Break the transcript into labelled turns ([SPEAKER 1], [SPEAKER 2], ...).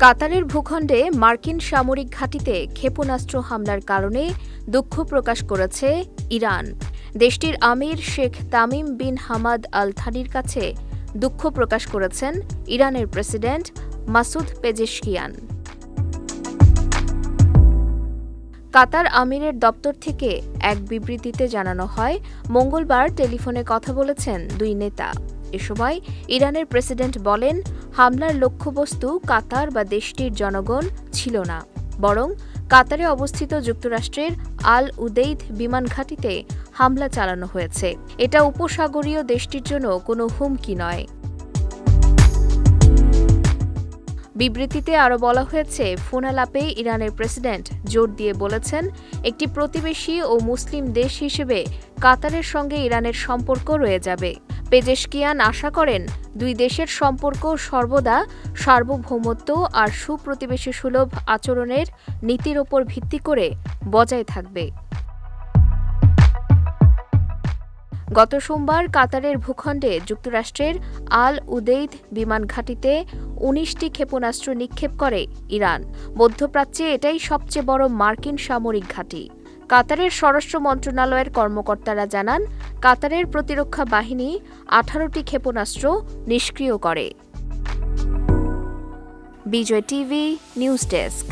[SPEAKER 1] কাতারের ভূখণ্ডে মার্কিন সামরিক ঘাঁটিতে ক্ষেপণাস্ত্র হামলার কারণে দুঃখ প্রকাশ করেছে ইরান। দেশটির আমির Sheikh Tamim bin Hamad Al থানির কাছে দুঃখ প্রকাশ করেছেন ইরানের প্রেসিডেন্ট মাসুদ পেজেশকিয়ান। কাতার আমিরের দপ্তর থেকে এক বিবৃতিতে জানানো হয়, মঙ্গলবার টেলিফোনে কথা বলেছেন দুই নেতা। এ সময় ইরানের প্রেসিডেন্ট বলেন, হামলার লক্ষ্যবস্তু কাতার বা দেশটির জনগণ ছিল না, বরং কাতারে অবস্থিত যুক্তরাষ্ট্রের আল উদেইদ বিমান ঘাঁটিতে হামলা চালানো হয়েছে। এটা উপসাগরীয় দেশটির জন্য কোনো হুমকি নয়। বিবৃতিতে আরও বলা হয়েছে, ফোনালাপে ইরানের প্রেসিডেন্ট জোর দিয়ে বলেছেন, একটি প্রতিবেশী ও মুসলিম দেশ হিসেবে কাতারের সঙ্গে ইরানের সম্পর্ক রয়ে যাবে। পেজেশকিয়ান আশা করেন, দুই দেশের সম্পর্ক সর্বদা সার্বভৌমত্ব আর সুপ্রতিবেশী সুলভ আচরণের নীতির ওপর ভিত্তি করে বজায় থাকবে। গত সোমবার কাতারের ভূখণ্ডে যুক্তরাষ্ট্রের আল উদেইদ বিমান ঘাঁটিতে ১৯টি ক্ষেপণাস্ত্র নিক্ষেপ করে ইরান। মধ্যপ্রাচ্যে এটাই সবচেয়ে বড় মার্কিন সামরিক ঘাঁটি। কাতারের স্বরাষ্ট্র মন্ত্রণালয়ের কর্মকর্তারা জানান, কাতারের প্রতিরক্ষা বাহিনী ১৮টি ক্ষেপণাস্ত্র নিষ্ক্রিয় করে। বিজয় টিভি নিউজ ডেস্ক।